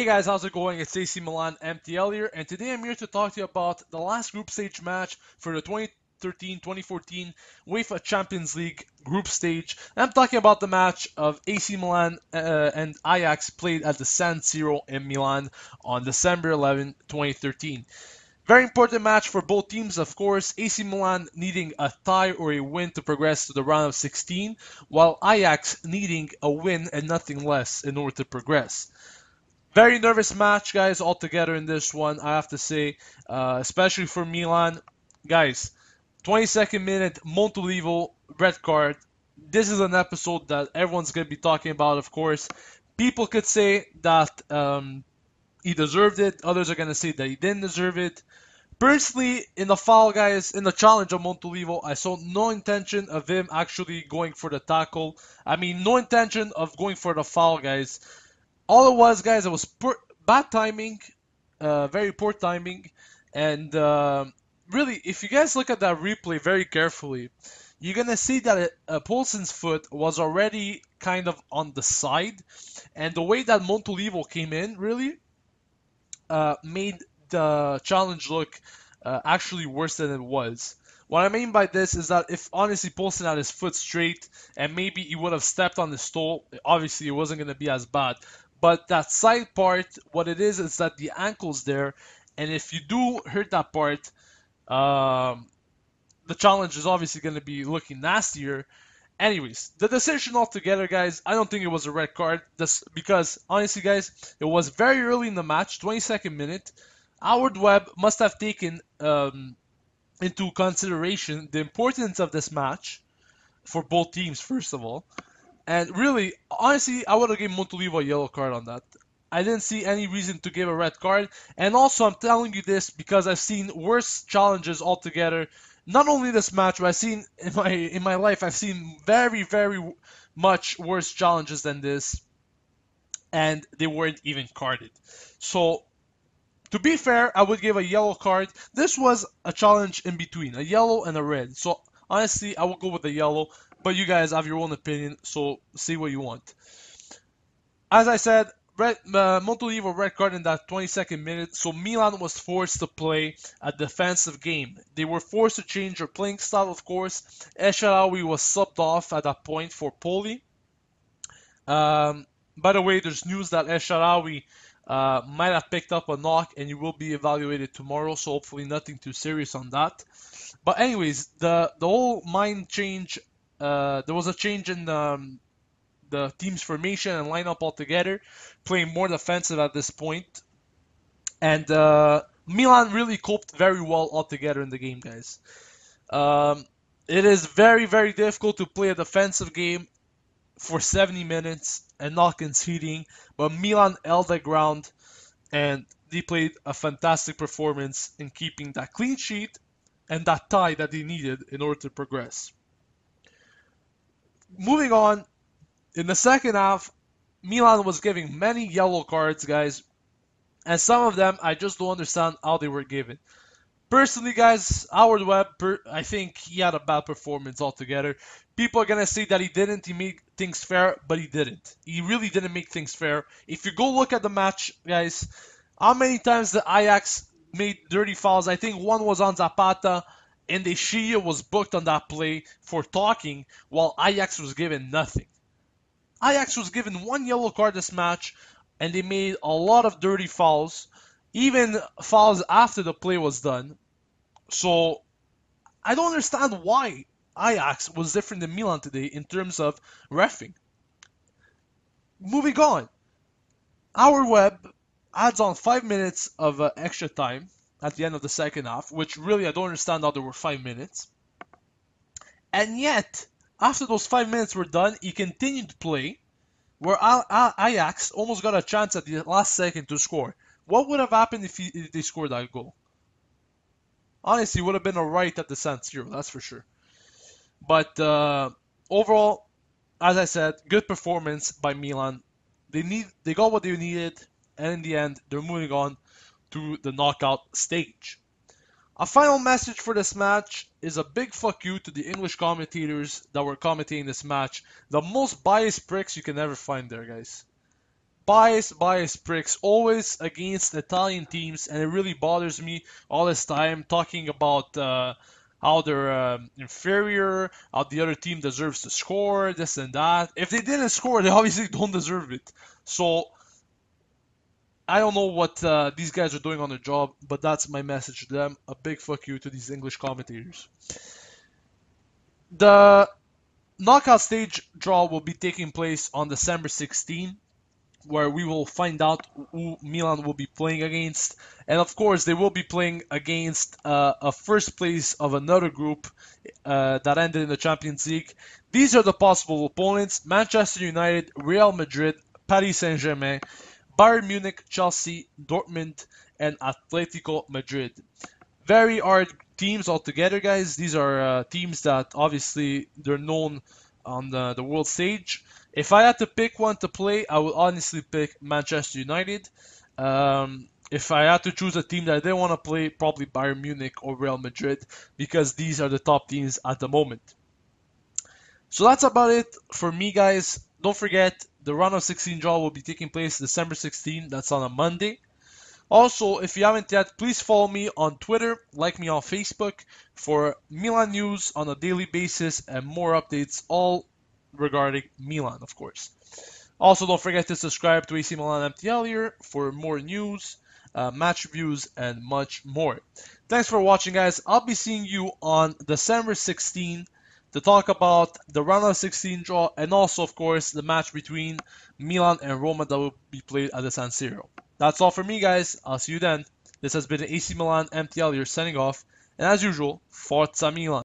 Hey guys, how's it going? It's AC Milan MTL here, and today I'm here to talk to you about the last group stage match for the 2013-2014 UEFA Champions League group stage. I'm talking about the match of AC Milan and Ajax played at the San Siro in Milan on December 11, 2013. Very important match for both teams, of course. AC Milan needing a tie or a win to progress to the round of 16, while Ajax needing a win and nothing less in order to progress. Very nervous match, guys, altogether in this one, I have to say, especially for Milan. Guys, 22nd minute, Montolivo, red card. This is an episode that everyone's going to be talking about, of course. People could say that he deserved it. Others are going to say that he didn't deserve it. Personally, in the foul, guys, in the challenge of Montolivo, I saw no intention of him actually going for the tackle. I mean, no intention of going for the foul, guys. All it was, guys, it was bad timing, very poor timing, and really, if you guys look at that replay very carefully, you're gonna see that Poulsen's foot was already kind of on the side, and the way that Montolivo came in really made the challenge look actually worse than it was. What I mean by this is that if honestly Poulsen had his foot straight and maybe he would have stepped on his toe, obviously it wasn't going to be as bad. But that side part, what it is that the ankle's there, and if you do hurt that part, the challenge is obviously going to be looking nastier. Anyways, the decision altogether, guys, I don't think it was a red card. Because, honestly, guys, it was very early in the match, 22nd minute. Howard Webb must have taken into consideration the importance of this match for both teams, first of all. And really, honestly, I would have given Montolivo a yellow card on that. I didn't see any reason to give a red card. And also, I'm telling you this because I've seen worse challenges altogether. Not only this match, but I've seen in my life, I've seen very, very much worse challenges than this, and they weren't even carded. So, to be fair, I would give a yellow card. This was a challenge in between, a yellow and a red. So, honestly, I will go with the yellow. But you guys have your own opinion, so see what you want. As I said, Montolivo red card in that 22nd minute, so Milan was forced to play a defensive game. They were forced to change their playing style, of course. El Shaarawy was subbed off at that point for Poli. By the way, there's news that El Shaarawy might have picked up a knock and he will be evaluated tomorrow, so hopefully nothing too serious on that. But anyways, the whole mind change, there was a change in the team's formation and lineup altogether, playing more defensive at this point. And Milan really coped very well altogether in the game, guys. It is very, very difficult to play a defensive game for 70 minutes and not conceding, but Milan held the ground and they played a fantastic performance in keeping that clean sheet and that tie that they needed in order to progress. Moving on, in the second half, Milan was giving many yellow cards, guys, and some of them I just don't understand how they were given. Personally, guys, Howard Webb, I think he had a bad performance altogether. People are going to say that he didn't, he made things fair, but he didn't. He really didn't make things fair. If you go look at the match, guys, how many times the Ajax made dirty fouls? I think one was on Zapata, and Eshia was booked on that play for talking, while Ajax was given nothing. Ajax was given one yellow card this match, and they made a lot of dirty fouls, even fouls after the play was done. So, I don't understand why Ajax was different than Milan today in terms of reffing. Moving on, Howard Webb adds on 5 minutes of extra time at the end of the second half, which really I don't understand how there were 5 minutes. And yet, after those 5 minutes were done, he continued to play, where Ajax almost got a chance at the last second to score. What would have happened if they scored that goal? Honestly, it would have been a right at the San Siro, that's for sure. But overall, as I said, good performance by Milan. They got what they needed, and in the end, they're moving on to the knockout stage. A final message for this match is a big fuck you to the English commentators that were commentating this match. The most biased pricks you can ever find there, guys. bias pricks, always against Italian teams, and it really bothers me all this time talking about how they're inferior, how the other team deserves to score, this and that. If they didn't score, they obviously don't deserve it. So I don't know what these guys are doing on their job, but that's my message to them. A big fuck you to these English commentators. The knockout stage draw will be taking place on December 16th, where we will find out who Milan will be playing against. And of course, they will be playing against a first place of another group that ended in the Champions League. These are the possible opponents: Manchester United, Real Madrid, Paris Saint-Germain, Bayern Munich, Chelsea, Dortmund, and Atletico Madrid. Very hard teams altogether, guys. These are teams that obviously they're known on the world stage. If I had to pick one to play, I would honestly pick Manchester United. If I had to choose a team that I didn't want to play, probably Bayern Munich or Real Madrid, because these are the top teams at the moment. So that's about it for me, guys. Don't forget, the round of 16 draw will be taking place December 16th. That's on a Monday. Also, if you haven't yet, please follow me on Twitter, like me on Facebook for Milan news on a daily basis and more updates, all regarding Milan, of course. Also, don't forget to subscribe to AC Milan MTL here for more news, match reviews, and much more. Thanks for watching, guys. I'll be seeing you on December 16th to talk about the round of 16 draw and also, of course, the match between Milan and Roma that will be played at the San Siro. That's all for me, guys. I'll see you then. This has been AC Milan MTL here signing off. And as usual, Forza Milan.